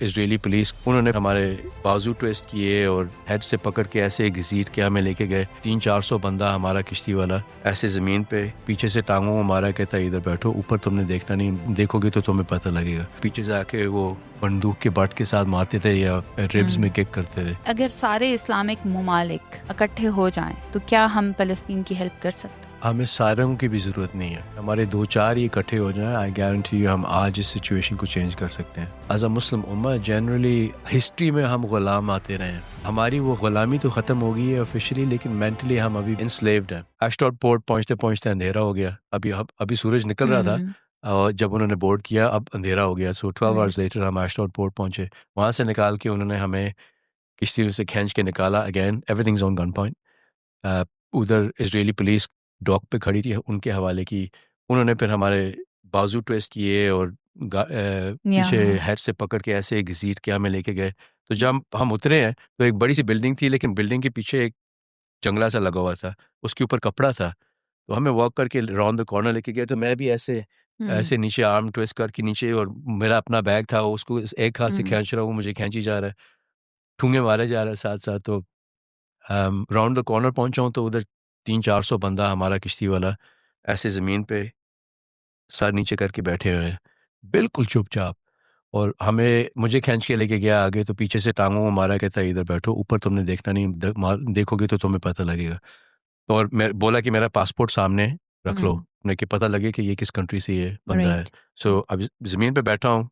Israeli police उन्होंने हमारे बाजू ट्विस्ट किए और हेड से पकड़ के ऐसे घसीट के हमें लेके गए। 300-400 बंदा हमारा किश्ती वाला ऐसे जमीन पे पीछे से टांगों को मारा, कहता इधर बैठो, ऊपर तुमने देखना नहीं, देखोगे तो तुम्हें पता लगेगा। पीछे से आके वो बंदूक के बट के साथ मारते थे या रिब्स में किक करते थे। अगर सारे इस्लामिक ममालिक इकट्ठे हो जाएं तो क्या हम फलस्तीन की हेल्प कर सकते हैं? हमें सारों की भी ज़रूरत नहीं है, हमारे 2-4 ही इकट्ठे हो जाएं, आई गारंटी यू हम आज इस सिचुएशन को चेंज कर सकते हैं। एज अ मुस्लिम उम्मा जनरली हिस्ट्री में हम गुलाम आते रहे हैं, हमारी वो गुलामी तो ख़त्म हो गई है ऑफिशियली, लेकिन मेंटली हम अभी इंस्लेव्ड हैं। एशडोड पोर्ट पहुँचते पहुँचते अंधेरा हो गया। अभी सूरज निकल रहा था और जब उन्होंने बोर्ड किया अब अंधेरा हो गया। सो 12 आवर्स लेटर हम एशडोड पोर्ट पहुँचे। वहाँ से निकाल के उन्होंने हमें किश्ती से खींच के निकाला। Again everything's on gun point. उधर इजरायली पुलिस डॉक पे खड़ी थी, उनके हवाले की। उन्होंने फिर हमारे बाजू ट्विस्ट किए और पीछे हेड से पकड़ के ऐसे घसीट के हमें लेके गए। तो जब हम उतरे हैं तो एक बड़ी सी बिल्डिंग थी, लेकिन बिल्डिंग के पीछे एक जंगला सा लगा हुआ था, उसके ऊपर कपड़ा था। तो हमें वॉक करके राउंड द कॉर्नर लेके गए। तो मैं भी ऐसे ऐसे नीचे आर्म ट्विस्ट करके नीचे, और मेरा अपना बैग था उसको एक हाथ से खींच रहा हूँ, मुझे खींची जा रहा है, ठूंगे मारे जा रहा है साथ साथ। तो राउंड द कॉर्नर पहुंचा हूँ तो उधर 300-400 बंदा हमारा किश्ती वाला ऐसे ज़मीन पे सर नीचे करके बैठे हुए हैं, बिल्कुल चुपचाप। और मुझे खींच के लेके गया आगे, तो पीछे से टांगों को मारा, कहता इधर बैठो, ऊपर तुमने देखना नहीं, देखोगे तो तुम्हें पता लगेगा। तो और मैं बोला कि मेरा पासपोर्ट सामने रख लो, मैं कि पता लगे कि ये किस कंट्री से ये बंदा है। सो अब ज़मीन पे बैठा हूँ,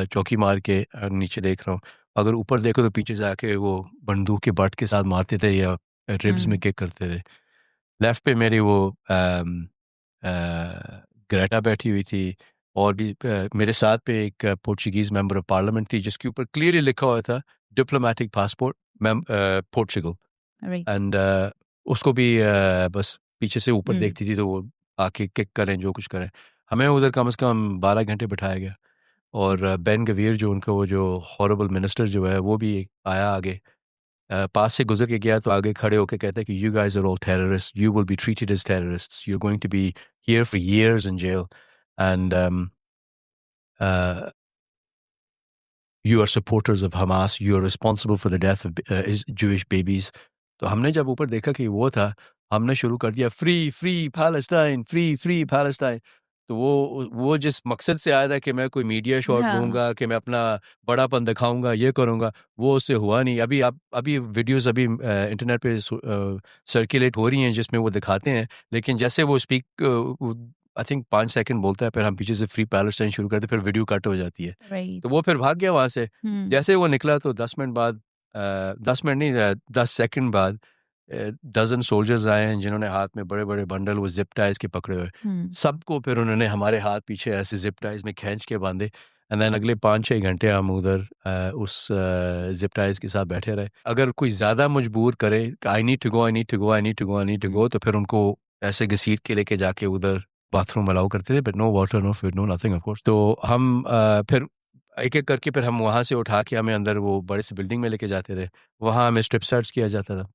चौकी मार के नीचे देख रहा हूँ। अगर ऊपर देखो तो पीछे से आके वो बंदूक के बट के साथ मारते थे या रिब्स में किक करते थे। लेफ्ट पे मेरी वो ग्रेटा बैठी हुई थी, और भी मेरे साथ पे एक पोर्चुगीज मेंबर ऑफ पार्लियामेंट थी, जिसके ऊपर क्लियरली लिखा हुआ था डिप्लोमेटिक पासपोर्ट पोर्चुगल। एंड उसको भी बस पीछे से ऊपर देखती थी, तो वो आके किक करें जो कुछ करें। हमें उधर कम से कम 12 घंटे बिठाया गया। और बेन गवीर जो उनका वो जो हॉरेबल मिनिस्टर जो है वो भी आया आगे, पास से गुजर के गया, तो आगे खड़े होके कहता है कि you guys are all terrorist, you will be treated as terrorists, you are going to be here for years in jail, and you are supporters of Hamas, you are responsible for the death of Jewish babies. तो हमने जब ऊपर देखा कि वो था, हमने शुरू कर दिया free free Palestine, free free Palestine. तो वो जिस मकसद से आया था कि मैं कोई मीडिया शॉट लूँगा, कि मैं अपना बड़ापन दिखाऊंगा, ये करूँगा, वो उससे हुआ नहीं। अभी वीडियोस अभी इंटरनेट पे सर्कुलेट हो रही हैं जिसमें वो दिखाते हैं, लेकिन जैसे वो आई थिंक 5 सेकंड बोलता है, फिर हम पीछे से फ्री पैलेस्टाइन शुरू करते, फिर वीडियो कट हो जाती है। तो वो फिर भाग गया वहाँ से। जैसे वो निकला तो 10 मिनट बाद 10 मिनट नहीं 10 सेकंड बाद डजन सोल्जर्स आए हैं, जिन्होंने हाथ में बड़े बड़े बंडल वो जिप टाइज के पकड़े हुए, सबको फिर उन्होंने हमारे हाथ पीछे ऐसे जिप टाइज में खींच के बांधे। एंड देन अगले 5-6 घंटे हम उधर उस जिप टाइज के साथ बैठे रहे। अगर कोई ज़्यादा मजबूर करे, I need to go, I need to go, I need to go, I need to go, तो फिर उनको ऐसे घसीट के लेके जाके उधर बाथरूम अलाउ करते थे, but no water, no food, no nothing of course. तो हम फिर एक एक करके फिर हम वहाँ से उठा के हमें अंदर वो बड़े से बिल्डिंग में लेके जाते थे। वहाँ हमें स्ट्रिप सर्च किया जाता था,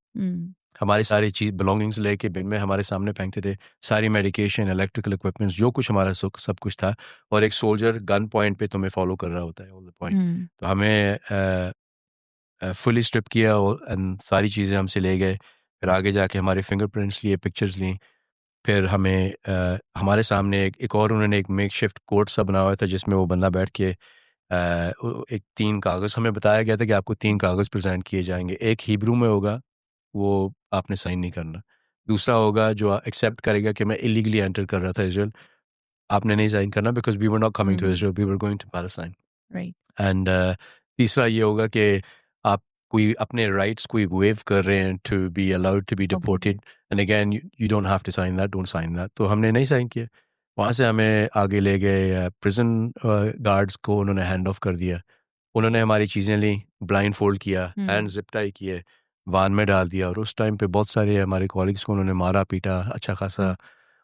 हमारी सारी चीज़ बिलोंगिंग्स लेके बिन में हमारे सामने फेंकते थे, सारी मेडिकेशन, इलेक्ट्रिकल इक्विपमेंट्स, जो कुछ हमारा सब कुछ था। और एक सोल्जर गन पॉइंट पे तुम्हें फॉलो कर रहा होता है ऑल द पॉइंट। तो हमें फुली स्ट्रिप किया एंड सारी चीज़ें हमसे ले गए। फिर आगे जाके हमारे फिंगरप्रिंट्स लिए, पिक्चर्स ली। फिर हमें हमारे सामने एक और उन्होंने एक मेकशिफ्ट कोर्ट सा बना हुआ था, जिसमें वो बंदा बैठ के एक 3 कागज़ हमें बताया गया था कि आपको 3 कागज़ प्रेजेंट किए जाएंगे। एक हिब्रू में होगा, वो आपने साइन नहीं करना। दूसरा होगा जो एक्सेप्ट करेगा कि मैं इलीगली एंटर कर रहा था इज़राइल, आपने नहीं साइन करना, because we were not coming to Israel, we were going to Palestine. And तीसरा ये होगा कि आप कोई अपने राइट्स कोई वेव कर रहे हैं to be allowed to be deported, and again you don't have to sign that, don't sign that. तो हमने नहीं साइन किया। वहाँ से हमें आगे ले गए, प्रिजन गार्ड्स को उन्होंने हैंड ऑफ कर दिया। उन्होंने हमारी चीज़ें ली, ब्लाइंड फोल्ड किया, हैंड जिप टाई किए, वान में डाल दिया। और उस टाइम पे बहुत सारे हमारे कॉलीग्स को उन्होंने मारा पीटा अच्छा खासा।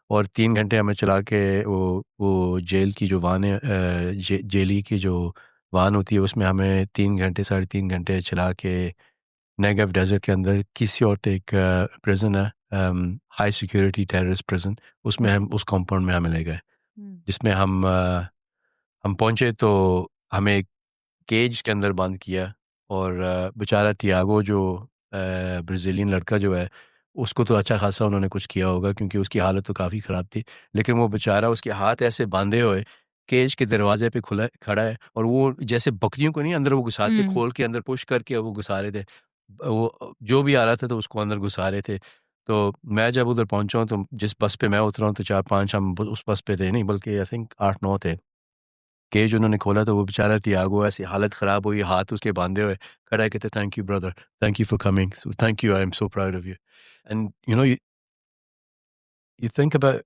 और 3 घंटे हमें चला के वो जेल की जो वान है, जेली की जो वान होती है, उसमें हमें 3 घंटे 3.5 घंटे चला के नेगेव डेजर्ट के अंदर किसियोट एक प्रिजन है, हाई सिक्योरिटी टेररिस्ट प्रिजन, उसमें हम उस कंपाउंड में हमें ले गए। जिसमें हम पहुंचे तो हमें केज के अंदर बंद किया। और बेचारा थियागो जो ब्राज़ीलियन लड़का जो है, उसको तो अच्छा खासा उन्होंने कुछ किया होगा क्योंकि उसकी हालत तो काफ़ी ख़राब थी। लेकिन वो बेचारा उसके हाथ ऐसे बांधे हुए केज के दरवाजे पे खुला खड़ा है, और वो जैसे बकरियों को नहीं अंदर वो घुसाते, खोल के अंदर पुश करके वो घुसा रहे थे। वो जो भी आ रहा था तो उसको अंदर घुसा रहे थे। तो मैं जब उधर पहुंचा हूँ, तो जिस बस पे मैं उतरा हूँ, तो 4-5 हम उस बस पे थे नहीं, बल्कि आई थिंक 8-9 थे। केज उन्होंने खोला तो वो बेचारा थियागो ऐसी हालत ख़राब हुई, हाथ उसके बांधे हुए खड़ा है, कहते thank you brother, thank you for coming, thank you, I am so proud of you. And you no, you think about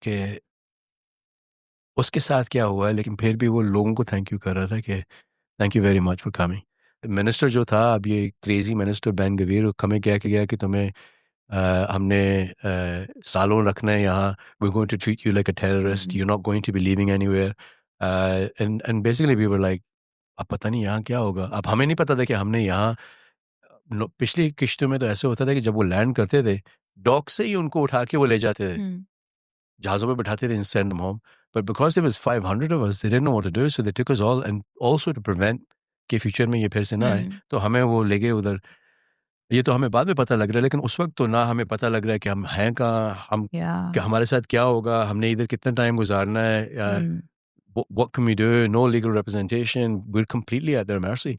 कि उसके साथ क्या हुआ है, लेकिन फिर भी वो लोगों को थैंक यू कर रहा था कि thank you very much for coming. Minister जो था, अब ये क्रेजी मिनिस्टर बैन गवीर, हमें कह के गया कि तुम्हें हमने सालों रखना है यहाँ, we going to treat you like a terrorist, you not going to be living anywhere. And basically we were like, अब पता नहीं यहाँ क्या होगा। अब हमें नहीं पता था कि हमने यहाँ पिछली किश्तों में तो ऐसे होता था कि जब वो लैंड करते थे, डॉक से ही उनको उठा के वो ले जाते थे, जहाज़ों में बैठाते थे and send them home. But because there was 500 of us, they didn't know what to do, so they took us all, and also to prevent कि फ्यूचर में ये फिर से ना आए, तो हमें वो ले गए उधर। ये तो हमें बाद में पता लग रहा है, लेकिन उस वक्त तो ना हमें पता लग रहा है कि हम हैं कहाँ, हम कि हमारे साथ क्या होगा, हमने इधर कितना टाइम गुजारना है, what can we do, no legal representation, we're completely at their mercy.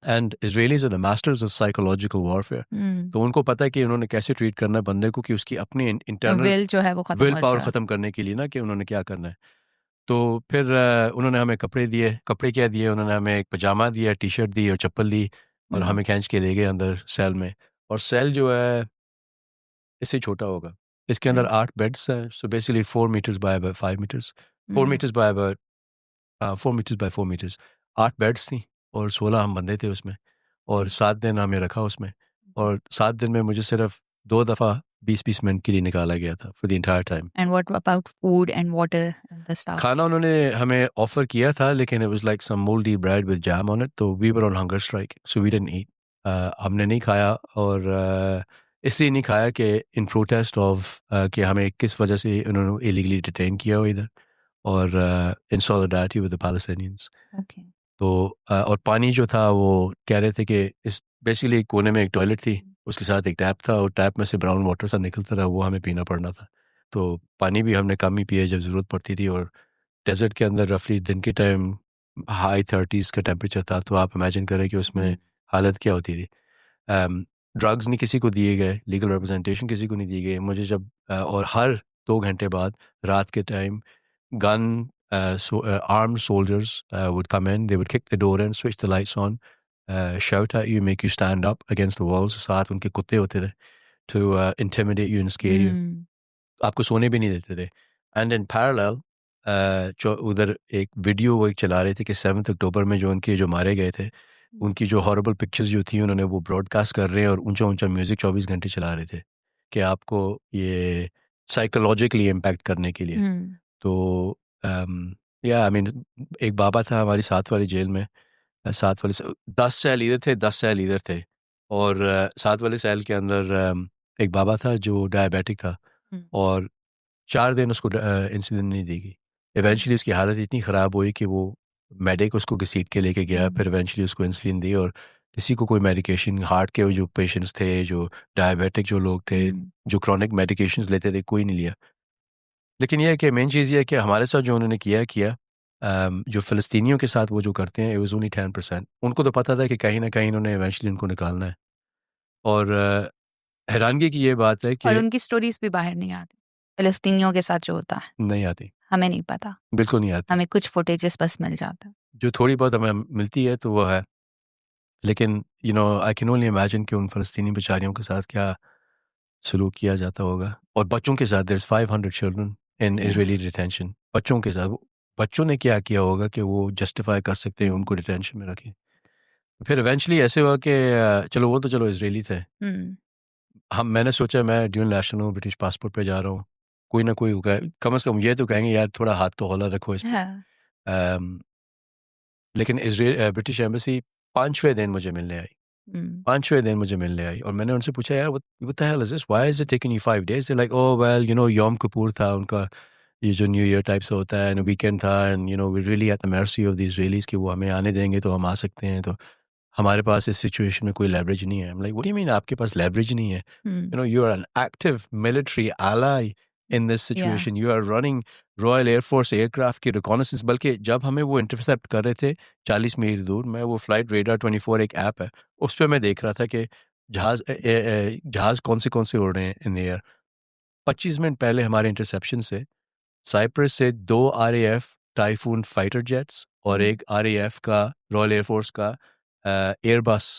And Israelis are the masters of psychological warfare. तो उनको पता है कि उन्होंने कैसे ट्रीट करना है बंदे को, कि उसकी अपनी इंटरनल विल जो है वो खत्म विल हो पावर जाए। ख़त्म करने के लिए ना, कि उन्होंने क्या करना है। तो फिर उन्होंने हमें कपड़े दिए। कपड़े क्या दिए उन्होंने हमें, एक पजामा दिया, टी शर्ट दी और चप्पल दी, और हमें खींच के ले गए अंदर सेल में। और सेल जो है इससे छोटा होगा, इसके अंदर 8 बेड्स हैं। So basically 4 metres by about 5 metres, 4 metres by about 4 metres by 4 metres. 8 beds थी और 16 हम बंदे थे उसमें, और 7 दिन हमें रखा उसमें। और 7 दिन में मुझे सिर्फ 2 दफ़ा 20-20 मिनट के लिए निकाला गया था for the entire time. And what about food and water and the stuff? खाना उन्होंने हमें ऑफर किया था, लेकिन it was like some mouldy bread with jam on it, तो we were on hunger strike, so we didn't eat. हमने नहीं खाया, और इसलिए नहीं खाया कि इन प्रोटेस्ट ऑफ कि हमें किस वजह से उन्होंने इलीगली डिटेन किया हो इधर, और इन सॉलिडारिटी विद द पैलेस्टाइनियंस। ओके। तो और पानी जो था वो कह रहे थे कि इस बेसिकली एक कोने में एक टॉयलेट थी, उसके साथ एक टैप था, और टैप में से ब्राउन वाटर सा निकलता था, वो हमें पीना पड़ना था। तो पानी भी हमने कम ही पिया जब ज़रूरत पड़ती थी। और डेजर्ट के अंदर रफली दिन के टाइम हाई 30s का टेम्परेचर था, तो आप इमेजिन करें कि उसमें हालत क्या होती थी। ड्रग्स नहीं किसी को दिए गए, लीगल रिप्रेजेंटेशन किसी को नहीं दी गई मुझे। जब और हर 2 घंटे बाद रात के time gun armed soldiers would come in, they would kick the door in, switch the lights on, shout at you, make you stand up against the walls. साथ उनके कुत्ते होते थे to intimidate you and scare you. आपको सोने भी नहीं देते थे। एंड इन पैरेलल जो उधर एक वीडियो वो एक चला रहे थे कि 7 अक्टूबर में जो उनके जो मारे गए थे, उनकी जो हॉरेबल पिक्चर्स जो थी उन्होंने वो ब्रॉडकास्ट कर रहे हैं, और ऊंचा ऊंचा म्यूज़िक 24 घंटे चला रहे थे कि आपको ये साइकोलॉजिकली इम्पैक्ट करने के लिए। तो या आई मीन एक बाबा था हमारी साथ वाली जेल में, साथ वाले 10 सेल इधर थे, 10 सेल इधर थे, और साथ वाले सेल के अंदर एक बाबा था जो डायबिटिक था, और 4 दिन उसको इंसुलिन नहीं दी गई। इवेंचुअली उसकी हालत इतनी ख़राब हुई कि वो मेडिक उसको घसीट के लेके गया, फिर इवेंचुअली उसको इंसुलिन दी, और किसी को कोई मेडिकेशन, हार्ट के जो पेशेंट्स थे, जो डायबिटिक जो लोग थे, जो क्रॉनिक मेडिकेशंस लेते थे, कोई नहीं लिया। लेकिन ये है कि मेन चीज़ ये है कि हमारे साथ जो उन्होंने किया जो फ़लस्तीनियों के साथ वो जो करते हैं, इट वाज़ ओनली 10%। उनको तो पता था कि कहीं न कहीं इन्होंने इवेंचुअली उनको निकालना है। और हैरानगी की ये बात है और कि उनकी स्टोरीज भी बाहर नहीं आती फ़लस्तीनियों के साथ जो होता है, नहीं आती, हमें नहीं पता, बिल्कुल नहीं आती। हमें कुछ फुटेजेस बस मिल जाता है। जो थोड़ी बहुत हमें मिलती है तो वो है, लेकिन you know I can only imagine कि उन फ़लस्तीनी बेचारियों के साथ क्या सलूक किया जाता होगा। और बच्चों के साथ, there is 500 children in Israeli detention. बच्चों के साथ बच्चों ने क्या किया होगा कि वो जस्टिफाई कर सकते हैं उनको डिटेंशन में रखें। फिर इवेंचुअली ऐसे हुआ कि चलो वो तो चलो इज़राइली थे। मैंने सोचा मैं ड्यूल नेशनल हूँ, ब्रिटिश पासपोर्ट पे जा रहा हूँ, कोई ना कोई होगा, कम से कम ये तो कहेंगे यार थोड़ा हाथ तो हौला रखो इस पे। लेकिन ब्रिटिश एम्बेसी 5वें दिन मुझे मिलने आई। 5वें दिन मुझे मिलने आई, और मैंने उनसे पूछा यार what the hell is this, why is it taking you 5 days? They're like, oh well, you know, यौम कपूर था उनका, ये जो न्यू ईयर टाइप से होता है, एंड वीकेंड था, and we really at the mercy of the Israelis कि वो हमें आने देंगे तो हम आ सकते हैं। तो हमारे पास इस सिचुएशन में कोई लेवरेज नहीं है। Like what do you mean आपके पास लेवरेज नहीं है? You are an active military ally in this Yeah. Situation, you are running Royal Air Force aircraft की रिकॉनेसेंस। बल्कि जब हमें वो इंटरसेप्ट कर रहे थे 40 मील दूर, मैं वो फ्लाइट रेडार 24 एक ऐप है, उस पर मैं देख रहा था कि जहाज़ कौन से उड़ रहे हैं इन द एयर। 25 मिनट पहले हमारे इंटरसेप्शन से साइप्रस से 2 आरएएफ टाइफून फाइटर जेट्स और एक आरएएफ का रॉयल एयरफोर्स का एयरबस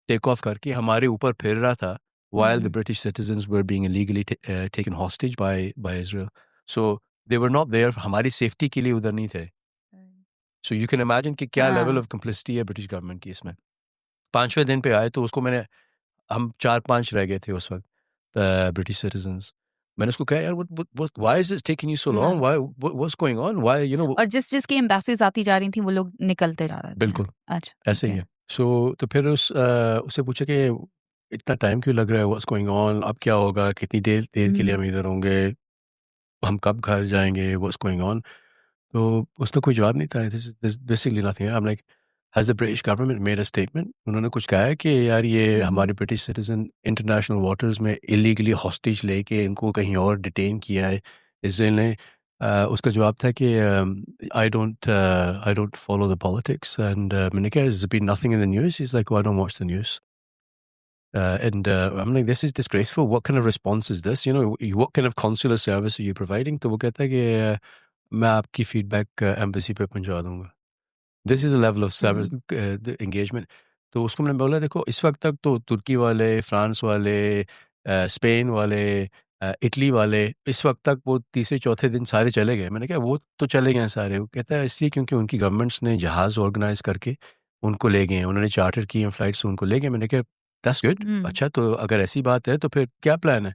टेक ऑफ करके हमारे ऊपर फिर रहा था, while the British citizens were being illegally taken hostage by Israel. So they were not there, हमारी सेफ्टी के लिए उधर नहीं थे। So you can imagine कि क्या लेवल ऑफ कम्प्लिसिटी है ब्रिटिश गवर्नमेंट की इसमें। 5वें दिन पे आए तो उसको मैंने, हम 4-5 रह गए थे उस वक्त ब्रिटिश सिटीजन्स। मैंने उसको कहा, यार why is this taking you so long, what's going on, why और जिसकी एम्बेसीज आती जा रही थी वो लोग निकलते जा रहे थे। बिल्कुल अच्छा, ऐसे ही है। तो फिर उससे पूछा कि इतना टाइम क्यों लग रहा है, व्हाट्स गोइंग ऑन, अब क्या होगा, कितनी देर देर के लिए हम इधर होंगे, हम कब घर जाएंगे, व्हाट्स गोइंग ऑन। तो उसका कोई जवाब नहीं था। This basically nothing. I am like, has the British government made a statement? उन्होंने कुछ कहा है कि यार ये हमारे ब्रिटिश सिटीजन इंटरनेशनल वाटर्स में इलीगली हॉस्टेज लेके इनको कहीं और डिटेन किया है इसराइल ने? उसका जवाब था कि I don't follow the politics, and मैंने कहा, has been nothing in the news? Is like, I don't watch the news. And I'm like, this is disgraceful. What kind of response is this? What kind of consular service are you providing? तो वो कहता है कि मैं आपकी feedback embassy पे पहुंचा दूंगा। This is a level of service engagement. तो उसको मैंने बोला, देखो इस वक्त तक तो तुर्की वाले, फ्रांस वाले, स्पेन वाले, इटली वाले, इस वक्त तक वो तीसरे चौथे दिन सारे चले गए। मैंने कहा, वो तो चले गए सारे। वो कहता है इसलिए क्योंकि उनकी गवर्नमेंट्स ने जहाज़ ऑर्गेनाइज करके उनको ले गए हैं, उन्होंने चार्टर किए हैं फ्लाइट्स, उनको ले गए। मैंने कहा, दैट्स गुड। अच्छा, तो अगर ऐसी बात है तो फिर क्या प्लान है?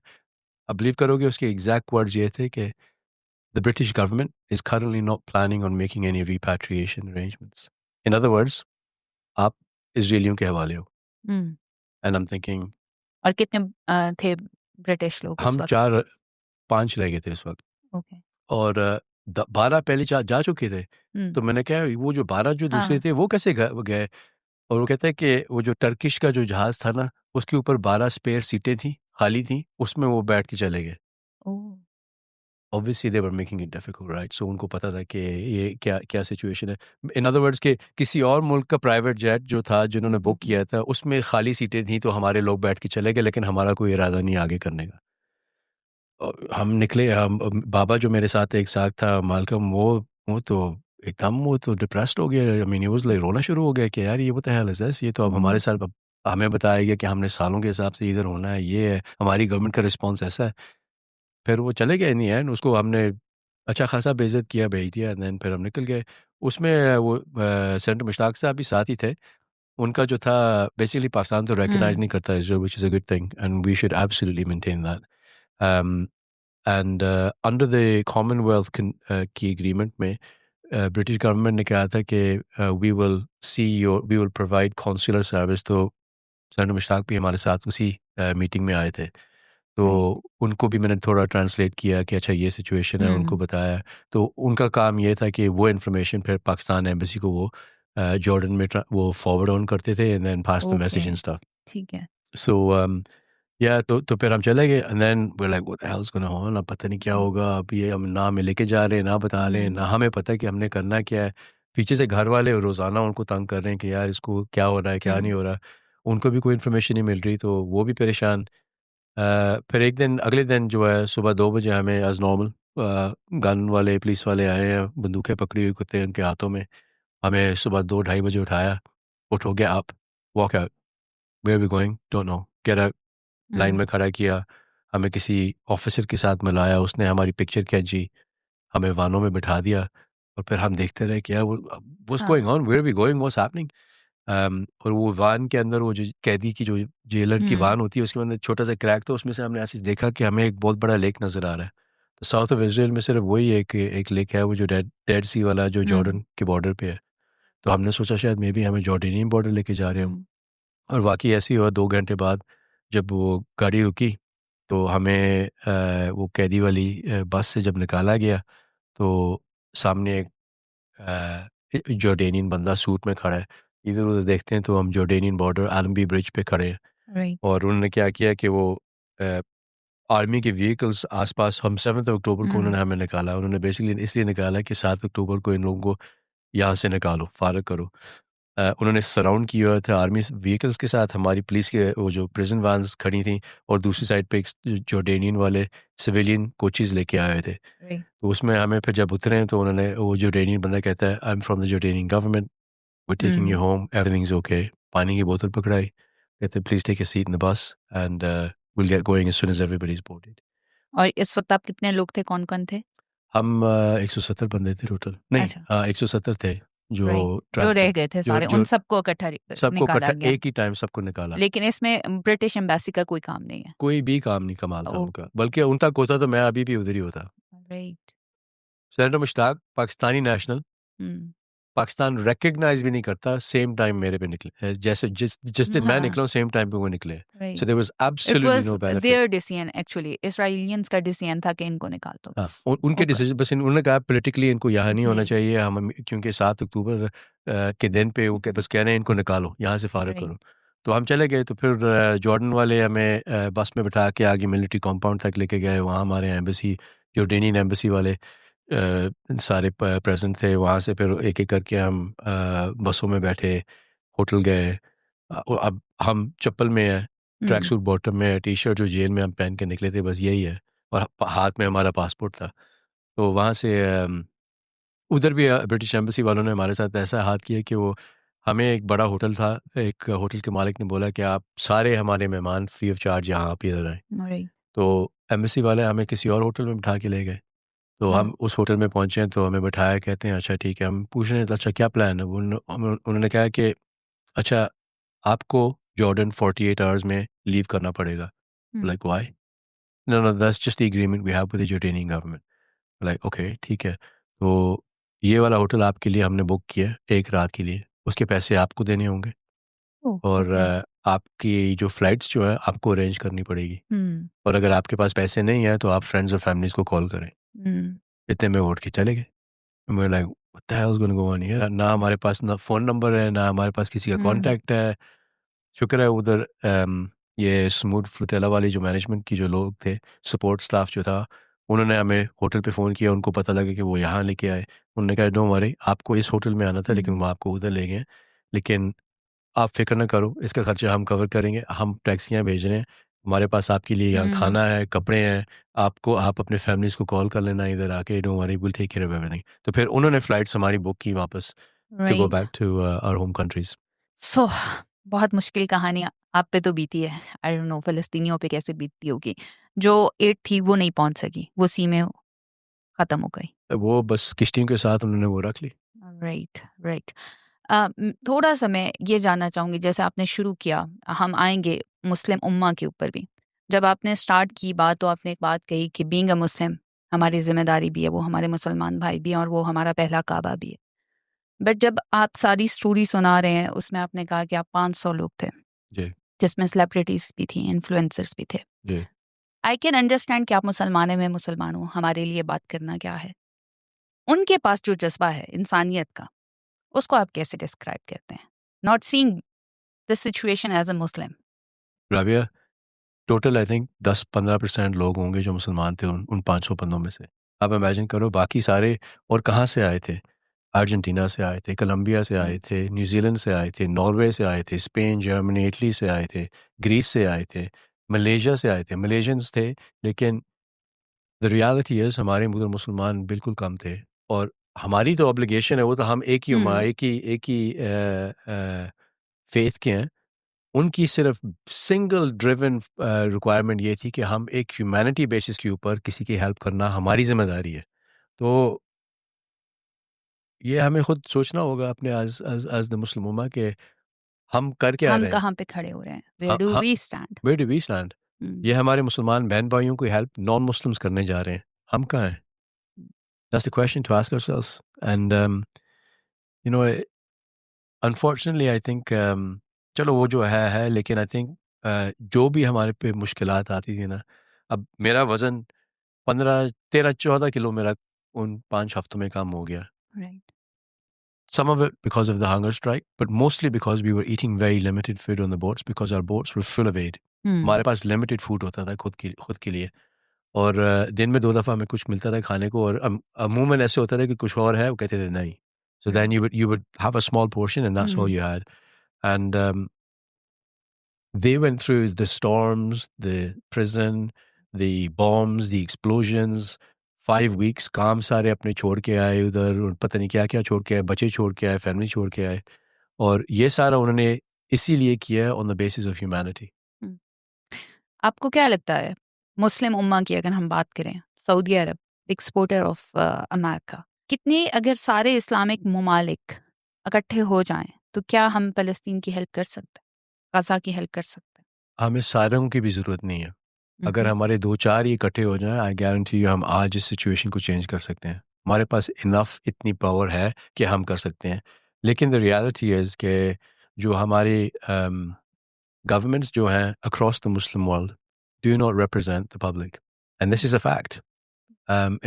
अब बिलीव करोगे उसके एग्जैक्ट वर्ड्स ये थे कि the British government is currently not planning on making any repatriation arrangements. In other words, आप इजरायलियों के हवाले हो। And I'm thinking, और कितने थे ब्रिटिश लोग उस हम वक्त? 4-5 रह गए थे उस वक्त। ओके। और 12 पहले जा चुके थे। तो मैंने कहा, वो जो 12 जो दूसरे थे वो कैसे गए? और वो कहता है कि वो जो टर्किश का जो जहाज था ना, उसके ऊपर 12 स्पेयर सीटें थी, खाली थी, उसमें वो बैठ के चले गए। Obviously they were making it difficult, right? So उनको पता था कि ये क्या क्या सिचुएशन है। इन अदर वर्ड्स के किसी और मुल्क का प्राइवेट जेट जो था जिन्होंने बुक किया था, उसमें खाली सीटें थी, तो हमारे लोग बैठ के चले गए, लेकिन हमारा कोई इरादा नहीं आगे करने का। और हम निकले, हम बाबा जो मेरे साथ एक साथ था, मालकम, वो तो एकदम, वो तो डिप्रेस्ड हो गया। आई मीन, वो रोना शुरू हो गया कि यार ये what the hell is this, ये तो अब हमारे साथ हमें बताया गया कि हमने सालों के हिसाब से इधर होना है, ये है हमारी गवर्नमेंट का रिस्पॉन्स ऐसा है। फिर वो चले गए इन दी एंड, उसको हमने अच्छा खासा बेइज्जत किया, भेज दिया, एंड देन फिर हम निकल गए। उसमें वो सेनेटर मुश्ताक साहब भी साथ ही थे। उनका जो था, बेसिकली पाकिस्तान तो रिकग्नाइज नहीं करता Israel, which is a good thing, and we should absolutely maintain that. And under the Commonwealth की एग्रीमेंट में ब्रिटिश गवर्नमेंट ने कहा था कि we will provide consular service. तो सेनेटर मुश्ताक भी हमारे साथ उसी मीटिंग में आए थे। तो उनको भी मैंने थोड़ा ट्रांसलेट किया कि अच्छा ये सिचुएशन है, उनको बताया। तो उनका काम ये था कि वो इन्फॉर्मेशन फिर पाकिस्तान एम्बेसी को वो जॉर्डन में वो फॉरवर्ड ऑन करते थे, and then pass the message and stuff. ठीक है। सो या तो फिर हम चले गए, and then we like, what the hell's going on, अब पता नहीं क्या होगा। अब ये हम ना हमें लेके जा रहे हैं, ना बता रहे हैं, ना हमें पता कि हमने करना क्या है। पीछे से घर वाले रोज़ाना उनको तंग कर रहे हैं कि यार इसको क्या हो रहा है, क्या नहीं हो रहा। उनको भी कोई इन्फॉर्मेशन नहीं मिल रही, तो वो भी परेशान। फिर एक दिन, अगले दिन जो है, सुबह 2 बजे हमें एज़ नॉर्मल गन वाले, पुलिस वाले आए हैं, बंदूकें पकड़ी हुई कुत्ते उनके हाथों में। हमें सुबह 2 ढाई बजे उठाया, उठो, get up, walk out, where we going, don't know, get out. Line में खड़ा किया, हमें किसी ऑफिसर के साथ मिलाया, उसने हमारी पिक्चर खींची, हमें वानों में बिठा दिया, और फिर हम देखते रहे कि यार what's going on, where we going, what's happening. और वो वान के अंदर, वो जो कैदी की, जो जेलर की वान होती है, उसके अंदर छोटा सा क्रैक था, उसमें से हमने ऐसे देखा कि हमें एक बहुत बड़ा लेक नज़र आ रहा है। तो साउथ ऑफ इसराइल में सिर्फ वही एक लेक है, वो जो डेड सी वाला, जो जॉर्डन के बॉर्डर पे है। तो हमने सोचा शायद मे बी हमें जॉर्डेनियन बॉर्डर लेके जा रहे हो। और वाकई ऐसे ही हुआ। 2 घंटे बाद जब वो गाड़ी रुकी, तो हमें वो कैदी वाली बस से जब निकाला गया तो सामने एक जॉर्डेनियन बंदा सूट में खड़ा है। इधर उधर देखते हैं तो हम जॉर्डेनियन बॉर्डर आलमबी ब्रिज पे खड़े हैं। राइट। और उन्होंने क्या किया कि वो आर्मी के व्हीकल्स आसपास, हम 7 अक्टूबर को उन्होंने हमें निकाला। उन्होंने बेसिकली इसलिए निकाला कि 7 अक्टूबर को इन लोगों को यहाँ से निकालो, फारग करो। उन्होंने सराउंड किया हुआ था आर्मी व्हीकल्स के साथ, हमारी पुलिस के वो जो प्रिजन वैन्स खड़ी थी, और दूसरी साइड पे एक जॉर्डेनियन वाले सिविलियन कोचेज़ लेके आए थे। राइट। तो उसमें हमें फिर जब उतरे तो उन्होंने, वो जॉर्डेनियन बंदा कहता है, I am from the Jordanian government, we taking you home, everything is okay. पानी की बोतल पकड़ाई, कहते please take a seat in the bus and will get going as soon as everybody is boarded. और इस वक्त आप कितने लोग थे, कौन कौन थे? हम 170 बंदे थे टोटल, नहीं अच्छा। 170 थे जो राइट। जो ट्रांसफर, रह गए थे जो सारे, उन जो सबको इकट्ठा सबको निकाला इकट्ठा गया। एक ही टाइम सबको निकाला। लेकिन इसमें ब्रिटिश एम्बेसी का कोई काम नहीं है। कोई भी काम नहीं कमाल था ओके। उनका, बल्कि उन तक होता तो मैं अभी भी उधर ही होता। Right. Senator Mushtaq Pakistani national, Pakistan recognise भी नहीं करता, सेम टाइम मेरे पे निकले, जैसे जिस जिस दिन मैं हाँ। निकला सेम टाइम पे वो निकले। Right. So there was it absolutely was no benefit. There decision, actually इसराइलियंस का डिसीजन था कि इनको निकाल दो हाँ, बस। उनके ऊपर। डिसीजन, बस उन्होंने कहा पॉलिटिकली इनको यहाँ नहीं होना राइट। चाहिए, हम क्योंकि 7 अक्टूबर के दिन पे वो बस कह रहे हैं इनको निकालो, यहाँ से फारग राइट। करो। तो हम चले गए, तो फिर जॉर्डन वाले हमें बस में बिठा के आगे मिलिट्री कंपाउंड तक लेके गए। वहाँ हमारे एम्बेसी, जॉर्डेनियन एम्बेसी वाले सारे प्रेजेंट थे। वहाँ से फिर एक एक करके हम बसों में बैठे, होटल गए। अब हम चप्पल में हैं, ट्रैक सूट बॉटम में, टी शर्ट जो जेल में हम पहन के निकले थे, बस यही है। और हाथ में हमारा पासपोर्ट था। तो वहाँ से उधर भी ब्रिटिश एम्बेसी वालों ने हमारे साथ ऐसा हाथ किया कि वो, हमें एक बड़ा होटल था, एक होटल के मालिक ने बोला कि आप सारे हमारे मेहमान फ्री ऑफ चार्ज यहाँ आप इधर आएँ। राइट। तो एम्बेसी वाले हमें किसी और होटल में बिठा के ले गए। तो हम उस होटल में पहुँचे तो हमें बिठाया, कहते हैं अच्छा ठीक है। हम पूछ रहे हैं तो अच्छा क्या प्लान है? उन्होंने कहा कि अच्छा आपको जॉर्डन 48 आवर्स में लीव करना पड़ेगा। Like why? No no that's just the agreement we have with the Jordanian government. Like okay ठीक है। तो ये वाला होटल आपके लिए हमने बुक किया है एक रात के लिए, उसके पैसे आपको देने होंगे, और ओके। आपकी जो फ़्लाइट्स जो है आपको अरेंज करनी पड़ेगी, और अगर आपके पास पैसे नहीं हैं तो आप फ्रेंड्स और फैमिलीज़ को कॉल करें। इतने में उठ के चले गए। मैं like what the hell is going on here? ना हमारे पास ना फ़ोन नंबर है, ना हमारे पास किसी का कॉन्टैक्ट है। शुक्र है उधर ये स्मूथ फ्लूटेला वाली जो मैनेजमेंट की जो लोग थे, सपोर्ट स्टाफ जो था, उन्होंने हमें होटल पे फ़ोन किया, उनको पता लगा कि वो यहाँ लेके आए। उन्होंने कहा डोंट वरी, आपको इस होटल में आना था लेकिन वो आपको उधर ले गए। लेकिन आप फ़िक्र ना करो, इसका खर्चा हम कवर करेंगे, हम टैक्सियाँ भेज रहे हैं, हमारे पास आपके लिए यहाँ खाना है, कपड़े हैं, आपको, आप अपने फैमिलीज़ को कॉल कर लेना इधर आके, don't worry will take care of everything. तो फिर उन्होंने फ़्लाइट्स हमारी बुक की वापस, to go right. Back to our home countries. So बहुत मुश्किल कहानी आप पे तो बीती है। आई डोंट नो फ़लस्तीनियों पे कैसे बीतती होगी। जो एड थी वो नहीं पहुंच सकी, वो सी में खत्म हो गई। वो बस किश्तियों के साथ उन्होंने वो रख ली। राइट। राइट। थोड़ा सा मैं ये जानना चाहूँगी, जैसे आपने शुरू किया, हम आएंगे मुस्लिम उम्मा के ऊपर भी। जब आपने स्टार्ट की बात तो आपने एक बात कही कि बीइंग अ मुस्लिम हमारी जिम्मेदारी भी है, वो हमारे मुसलमान भाई भी हैं और वो हमारा पहला काबा भी है। बट जब आप सारी स्टोरी सुना रहे हैं उसमें आपने कहा कि आप 500 लोग थे, जी, जिसमें सेलिब्रिटीज भी थी, इन्फ्लुएंसर्स भी थे। जी। आई कैन अंडरस्टैंड कि आप मुसलमान हैं, मैं मुसलमान हूँ, हमारे लिए बात करना क्या है। उनके पास जो जज्बा है इंसानियत का, उसको आप कैसे डिस्क्राइब करते हैं, not seeing the situation as a Muslim? Rabia, total I think 10-15% लोग होंगे जो मुसलमान थे उन 500 बंदों में से। आप इमेजिन करो बाकी सारे, और कहाँ से आए थे? अर्जेंटीना से आए थे, कोलंबिया से आए थे, न्यूज़ीलैंड से आए थे, नॉर्वे से आए थे, स्पेन, जर्मनी, इटली से आए थे, ग्रीस से आए थे, मलेशिया से आए थे। मलेशियंस थे, लेकिन द रियलिटी इज़ हमारे उधर मुसलमान बिल्कुल कम थे, और हमारी तो ऑब्लिगेशन है, वो तो हम एक ही उम्मा, एक ही फ़ेथ के हैं। उनकी सिर्फ सिंगल ड्रिवन रिक्वायरमेंट ये थी कि हम एक ह्यूमैनिटी बेसिस के ऊपर किसी की हेल्प करना हमारी ज़िम्मेदारी है। तो ये हमें खुद सोचना होगा अपने एज़ द मुस्लिम उम्मा कि हम कर क्या हम रहे हैं? कहाँ पे खड़े हो रहे हैं, uh where do uh we stand? Where do we stand? ये हमारे मुसलमान बहन-भाइयों की हेल्प नॉन मुस्लिम्स करने जा रहे हैं। हम कहाँ हैं? That's the question to ask ourselves. And you know unfortunately I think चलो वो जो है, लेकिन आई थिंक जो भी हमारे पे मुश्किलात आती थी ना, अब मेरा वज़न 15, 13, 14 किलो मेरा उन 5 हफ्तों में कम हो गया। Right. Some of it because of the hunger strike, but mostly because we were eating very limited food on the boats because our boats were full of aid. हमारे पास लिमिटेड फूड होता था खुद के लिए, और दिन में 2 दफ़ा हमें कुछ मिलता था खाने को, और अमूमन ऐसे होता था कि कुछ और है, वो कहते थे नहीं. So then you would have a small portion and that's all you had. And they went through the storms, the prison, the bombs, the explosions. 5 weeks काम सारे अपने छोड़ के आए उधर, और पता नहीं क्या क्या छोड़ के आए, बच्चे छोड़ के आए, फैमिली छोड़ के आए, और ये सारा उन्होंने इसीलिए किया on the basis of humanity. आपको क्या लगता है, मुस्लिम उम्मा की अगर हम बात करें, Saudi Arab exporter of America, कितने अगर सारे इस्लामिक ममालिक इकट्ठे हो जाएं तो क्या हम फ़लस्तीन की हेल्प कर सकते हैं, गज़ा की हेल्प कर सकते हैं? हमें सारों की भी ज़रूरत नहीं है. अगर हमारे 2-4 ही इकट्ठे हो जाएं, आई गारंटी यू हम आज इस सिचुएशन को चेंज कर सकते हैं. हमारे पास इनफ इतनी पावर है कि हम कर सकते हैं. लेकिन द रियलिटी इज़ कि जो हमारे governments जो हैं across the Muslim world do not represent the public, and this is a fact.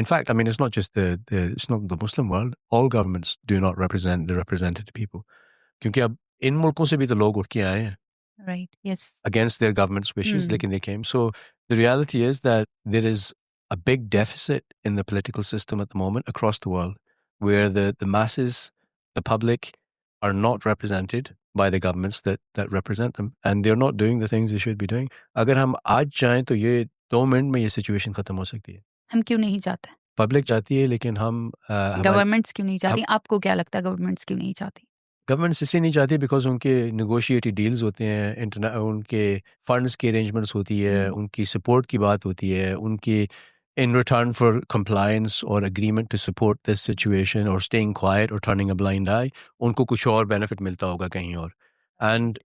In fact, I mean, it's not just it's not the Muslim world. All governments do not represent the represented people. क्योंकि अब इन मुल्कों से भी तो लोग उठ के आए हैं Right, yes. against their government's wishes, लेकिन they came. So the reality is that there is a big deficit in the political system at the moment across the world, where the masses, the public, are not represented by the governments that represent them, and they're not doing the things they should be doing. अगर हम आज चाहें तो ये 2 minute में ये situation खत्म हो सकती है. हम क्यों नहीं चाहते? पब्लिक चाहती है, लेकिन हम गवर्नमेंट्स क्यों नहीं चाहती? आपको क्या लगता है गवर्नमेंट्स क्यों नहीं चाहती? गवर्नमेंट्स इसलिए नहीं चाहती बिकॉज उनके नेगोशिएटेड डील्स होते हैं, उनके फंड्स की अरेंजमेंट्स होती है, उनकी सपोर्ट की बात होती है, उनकी in return for compliance or agreement to support this situation or staying quiet or turning a blind eye, उनको कुछ और benefit मिलता होगा कहीं और. And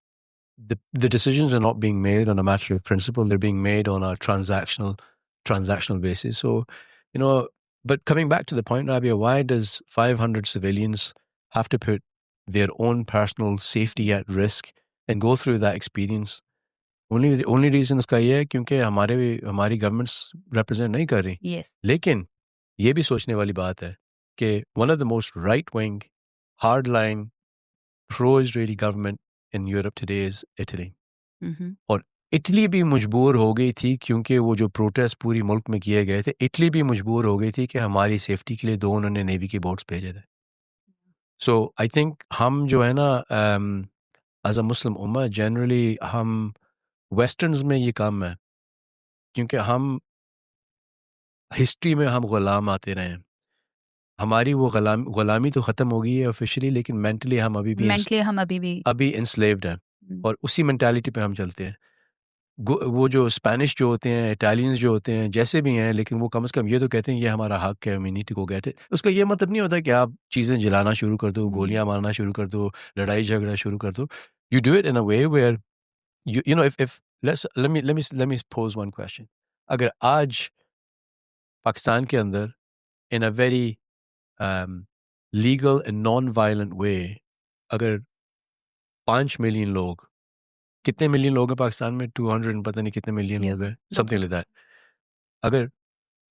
the decisions are not being made on a matter of principle, they're being made on a transactional basis. So, you know, but coming back to the point, Rabia, why does 500 civilians have to put their own personal safety at risk and go through that experience? Only reason उसका ये है क्योंकि हमारी governments represent नहीं कर रही. Yes. लेकिन ये भी सोचने वाली बात है कि one of the most right-wing, hardline, pro-Israeli government in Europe today is Italy. और इटली भी मजबूर हो गई थी, क्योंकि वो जो प्रोटेस्ट पूरी मुल्क में किए गए थे, इटली भी मजबूर हो गई थी कि हमारी सेफ्टी के लिए 2 उन्होंने नेवी के बोट्स भेजे थे. सो आई थिंक हम जो है ना एज अ मुस्लिम उम्मा जनरली हम वेस्टर्न्स में ये काम है, क्योंकि हम हिस्ट्री में हम गुलाम आते रहे हैं. हमारी वो गुलामी तो ख़त्म हो गई है ऑफिशियली, लेकिन मेंटली हम अभी इंस्लेव्ड हैं, और उसी मेंटालिटी पे हम चलते हैं. वो जो स्पेनिश जो होते हैं, इटालियंस जो होते हैं, जैसे भी हैं, लेकिन वो कम से कम ये तो कहते हैं ये हमारा हक है, we need to go get it. उसका ये मतलब नहीं होता कि आप चीज़ें जलाना शुरू कर दो, गोलियां मारना शुरू कर दो, लड़ाई झगड़ा शुरू कर दो. You do it in a way where you know if let me pose one question. अगर आज पाकिस्तान के अंदर in a very legal and non-violent way अगर 5 मिलियन लोग, कितने मिलियन लोग हैं पाकिस्तान में, 200 पता नहीं कितने मिलियन लोग हैं, समथिंग लाइक दैट. अगर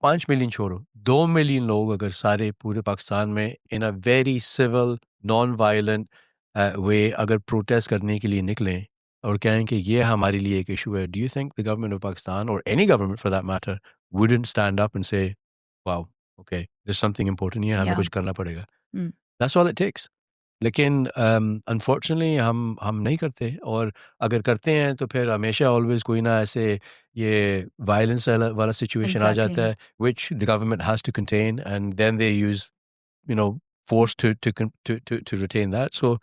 5 मिलियन छोड़ो, 2 मिलियन लोग अगर सारे पूरे पाकिस्तान में in a very civil non violent way अगर प्रोटेस्ट करने के लिए निकलें और कहें कि ये हमारे लिए एक इशू है, do you think the government of Pakistan और any government for that matter wouldn't stand up and say wow okay there something important here, हमें कुछ करना पड़ेगा. That's all it takes. लेकिन अनफॉर्चुनेटली हम नहीं करते, और अगर करते हैं तो फिर हमेशा ऑलवेज कोई ना ऐसे ये वायलेंस वाला सिचुएशन आ जाता है, which the government has to contain, and then they use force to retain that. So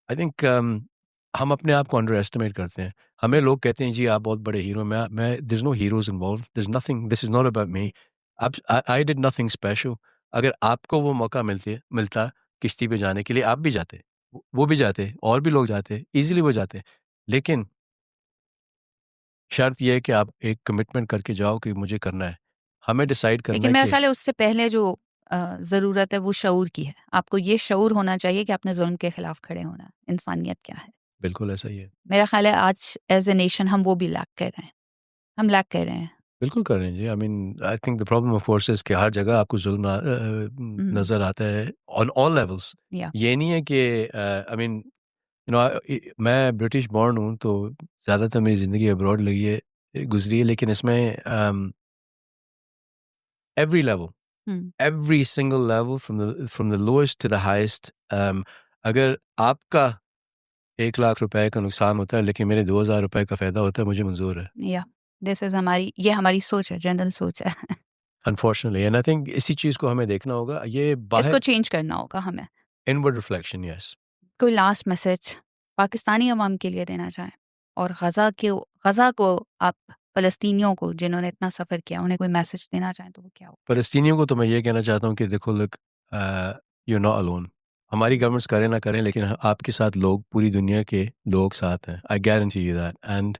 I think हम अपने आप को अंडर एस्टिमेट करते हैं. हमें लोग कहते हैं जी आप बहुत बड़े हीरो. मैं there's no heroes involved, there's nothing, this is not about me. I did nothing special. अगर आपको वो मौका मिलता किश्ती पे जाने के लिए, आप भी जाते, वो भी जाते, और भी लोग जाते, इजीली वो जाते. लेकिन शर्त यह है कि आप एक कमिटमेंट करके जाओ कि मुझे करना है. हमें डिसाइड करना है. लेकिन मेरा ख्याल है उससे पहले जो ज़रूरत है वो शऊर की है. आपको ये शऊर होना चाहिए कि आपने जुल्म के खिलाफ खड़े होना है. इंसानियत क्या है. बिल्कुल ऐसा ही है. मेरा ख्याल है आज एज ए नेशन हम वो भी लैक कर रहे हैं. हम लैक कर रहे हैं. बिल्कुल कर रहे हैं जी। I mean I think the problem of course is कि हर जगह आपको ज़ुल्म हुँ, नज़र आता है ऑन ऑल लेवल्स। या ये नहीं है कि आई मीन यू नो मैं ब्रिटिश बॉर्न हूँ तो ज़्यादातर मेरी ज़िंदगी अब्रॉड लगी है गुज़री है, लेकिन इसमें every level, hmm, every single level from the lowest to the highest, अगर आपका 1 लाख रुपए का नुकसान होता है लेकिन मेरे 2,000 रुपए का फ़ायदा होता है, मुझे मंज़ूर है। या दिस इज़ हमारी ये हमारी सोच है, जनरल सोच है। अनफॉर्चुनेटली एंड आई थिंक इसी चीज़ को हमें देखना होगा। ये इसको बाहर चेंज करना होगा हमें। Inward reflection, yes. कोई लास्ट मैसेज पाकिस्तानी अवाम के लिए देना चाहें और गज़ा को आप फ़लस्तीनियों को जिन्होंने इतना सफ़र किया उन्हें कोई मैसेज देना चाहें तो वो क्या हो? फ़लस्तीनियों को तो मैं ये कहना चाहता हूँ कि देखो look, you are not alone. हमारी गवर्नमेंट्स करें ना करें लेकिन आपके साथ लोग, पूरी दुनिया के लोग साथ हैं। I guarantee you that and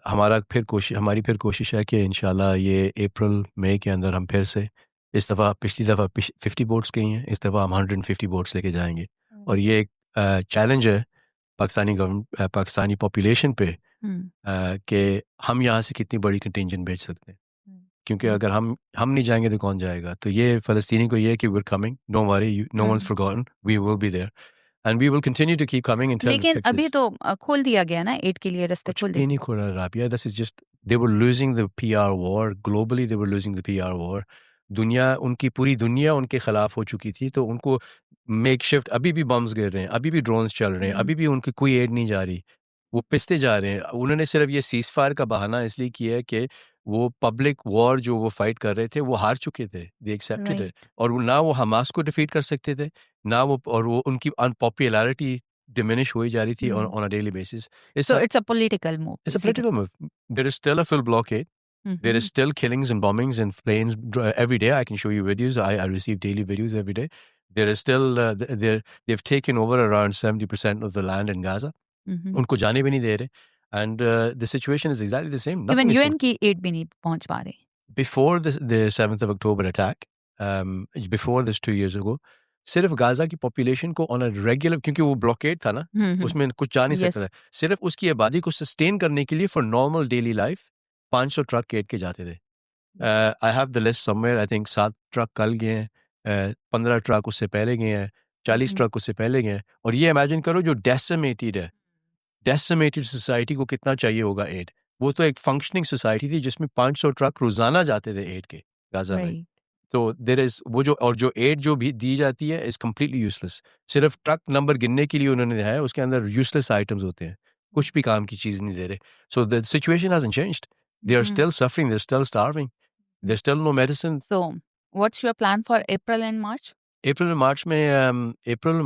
हमारी फिर कोशिश है कि इंशाल्लाह ये अप्रैल मई के अंदर हम फिर से, इस दफ़ा पिछली दफ़ा 50 बोट्स गई हैं, इस दफ़ा हम 150 बोट्स लेके जाएंगे। और ये एक चैलेंज है पाकिस्तानी पॉपुलेशन पे, हुँ, कि हम यहाँ से कितनी बड़ी कंटिंजेंट भेज सकते हैं। हुँ, क्योंकि हुँ। अगर हम नहीं जाएँगे तो कौन जाएगा? तो ये फ़लस्तीनी को ये है कि we are coming, don't worry, no hmm. Once forgotten, we will be there and we will continue to keep coming until it लेकिन अभी फिक्सेस। तो खोल दिया गया ना एड के लिए रास्ते कुछ खोल भी दिए। नहीं खोल रहा Rabia, this is just they were losing the PR war, globally they were losing the PR war. पूरी दुनिया उनके खिलाफ हो चुकी थी, तो उनको मेकशिफ्ट अभी भी बम्स गिर रहे हैं, अभी भी ड्रोन्स चल रहे हैं, हुँ, अभी भी उनकी कोई एड नहीं जा रही। वो पिसते जा रहे हैं। उन्होंने सिर्फ ये सीज़फायर का बहाना इसलिए किया है कि वो पब्लिक वॉर जो वो फाइट कर रहे थे, वो हार चुके थे। They accepted it. राइट। और ना वो हमास को डिफीट कर सकते थे, ना वो, और वो उनकी अनपॉपुलैरिटी डिमिनिश हुई जा रही थी on hmm. On a daily basis. इस so it's a political move It's a political basically. move. There is still a full blockade. Hmm, There is hmm. still killings and bombings and planes every day. I can show you videos. I receive daily videos every day. There is still they've taken over around 70% of the land in Gaza. हुँ, हुँ। उनको जाने भी नहीं दे रहे. And the situation is exactly the same. Even Nothing has UN changed. की add भी नहीं पहुँच पा रही। Before the 7th of October attack, before this 2 years ago, सिर्फ गाजा की पॉपुलेशन को ऑन अ रेगुलर, क्योंकि वो ब्लॉकेड था ना, हुँ, हुँ। उसमें कुछ जा नहीं सकता येस। था, सिर्फ उसकी आबादी को सस्टेन करने के लिए for normal daily life 500 truck केट के जाते थे। I have the list somewhere, I think 7 truck कल गए हैं, 15 ट्रक उससे पहले गए हैं, हुँ, 40 हुँ। ट्रक उससे पहले गए हैं। और ये इमेजिन करो जो डेसिमेटेड है, डेसिमेटेड सोसाइटी को कितना चाहिए होगा एड। वो तो एक फंक्शनिंग सोसाइटी थी जिसमें 500 ट्रक रोजाना जाते थे एड के, गाजा में। राइट। तो देयर इज वो जो, और जो एड जो भी दी जाती है इज कम्प्लीटली यूजलेस। सिर्फ ट्रक नंबर गिनने के लिए उन्होंने दिया है, उसके अंदर यूजलेस आइटम्स होते हैं, कुछ भी काम की चीज़ नहीं दे रहे। So the situation hasn't changed, they are hmm. Still suffering, they are still starving, there still no medicine. So what's your plan for April and March? April और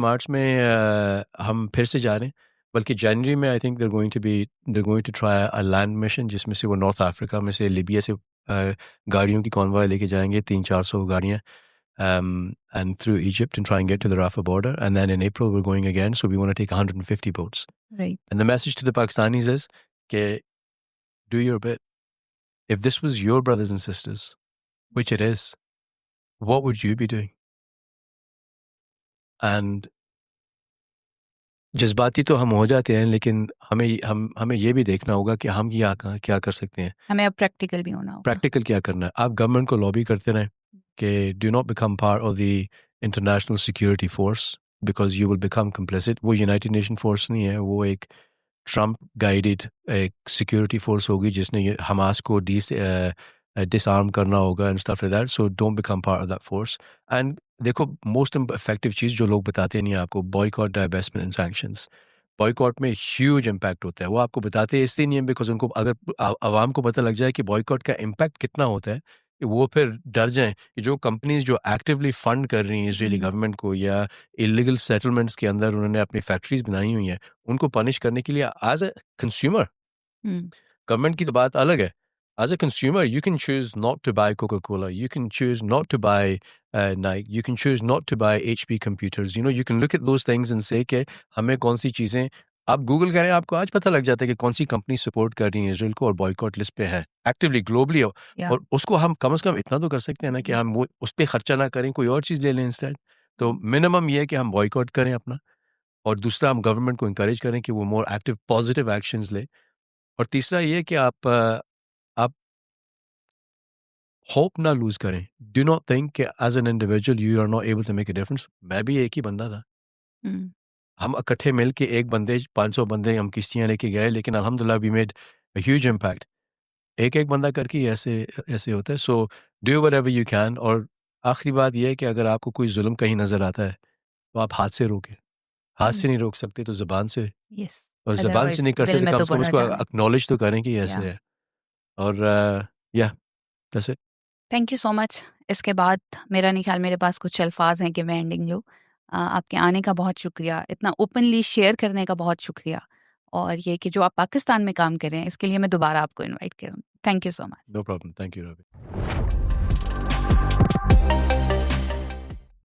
मार्च में हम फिर से जा रहे हैं, बल्कि जनवरी में I think they're going to try a land mission, जिसमें से वो नॉर्थ अफ्रीका में से, लिबिया से गाड़ियों की कॉन्वॉय लेके जाएंगे, 300-400 गाड़ियाँ, and through Egypt and try and get to the Rafah border. And then in April, we're going again. So we want to take 150 boats. Right. And the message to the Pakistanis is, ke, do your bit. If this was your brothers and sisters, which it is, what would you be doing? And जज़्बाती तो हम हो जाते हैं, लेकिन हमें ये भी देखना होगा कि हम क्या कर सकते हैं। हमें अब प्रैक्टिकल भी होना होगा। प्रैक्टिकल क्या करना है? आप गवर्नमेंट को लॉबी करते रहें कि do not become part of the international security force, because you will become complicit. वो यूनाइटेड नेशन फोर्स नहीं है, वो एक ट्रम्प गाइडेड एक सिक्योरिटी फोर्स होगी जिसने ये हमास को डिसआर्म करना होगा and stuff like that. So don't become part of that force. And देखो, मोस्ट इफेक्टिव चीज़ जो लोग बताते नहीं हैं आपको, boycott, divestment and sanctions. Boycott में ह्यूज इम्पैक्ट होता है। वो आपको बताते इसलिए नहीं है बिकॉज उनको, अगर आवाम को पता लग जाए कि बॉयकॉट का इम्पैक्ट कितना होता है, कि वो फिर डर जाएं कि जो कंपनीज जो एक्टिवली फंड कर रही हैं इसराइली हुँ, गवर्नमेंट को, या इलीगल सेटलमेंट्स के अंदर उन्होंने अपनी फैक्ट्रीज बनाई हुई हैं, उनको पनिश करने के लिए as a consumer, hmm, government की तो बात अलग है। As a consumer you can choose not to buy Coca Cola, you can choose not to buy Nike, you can choose not to buy HP computers, you can look at those things and say कि हमें कौन सी चीज़ें, आप Google करें, आपको आज पता लग जाता है कि कौन सी कंपनी सपोर्ट कर रही है इसराइल को और बॉयकॉट लिस्ट पे है एक्टिवली ग्लोबली। या और उसको हम कम से कम इतना तो कर सकते हैं ना कि हुँ, हम वो उस पर खर्चा ना करें, कोई और चीज़ ले लें इंस्टेड। तो हुँ, मिनिमम ये है कि हम बॉयकॉट करें अपना, और दूसरा हम गवर्नमेंट को इंकरेज करें कि वो मोर एक्टिव पॉजिटिव एक्शंस ले। और तीसरा ये है कि आप होप ना लूज करें. डू नॉट थिंक कि as an individual you are not able to make a difference. मैं भी एक ही बंदा था. हम्म, हम इकट्ठे मिल के एक बंदे 500 बंदे हम किश्तियाँ लेके गए, लेकिन अल्हम्दुलिल्लाह we made a huge impact. एक एक बंदा करके ही ऐसे ऐसे होता है. So do whatever you can. और आखिरी बात यह है कि अगर आपको कोई जुल्म कहीं नज़र आता है तो आप हाथ से रोकें. हाथ से नहीं रोक सकते तो ज़ुबान से. यस, और ज़ुबान से अदरवाइज नहीं कर दिल सकते में कम तो से कम बुरा उसको जाना. एक्नॉलेज तो करें कि ऐसे या, है. और या that's it. Thank you so much. इसके बाद मेरा नहीं ख्याल मेरे पास कुछ अल्फाज हैं कि मैं एंडिंग लूँ. आपके आने का बहुत शुक्रिया, इतना ओपनली शेयर करने का बहुत शुक्रिया, और ये कि जो आप पाकिस्तान में काम कर रहे हैं इसके लिए मैं दोबारा आपको इनवाइट करूँगी. Thank you so much. No problem. Thank you Ravi.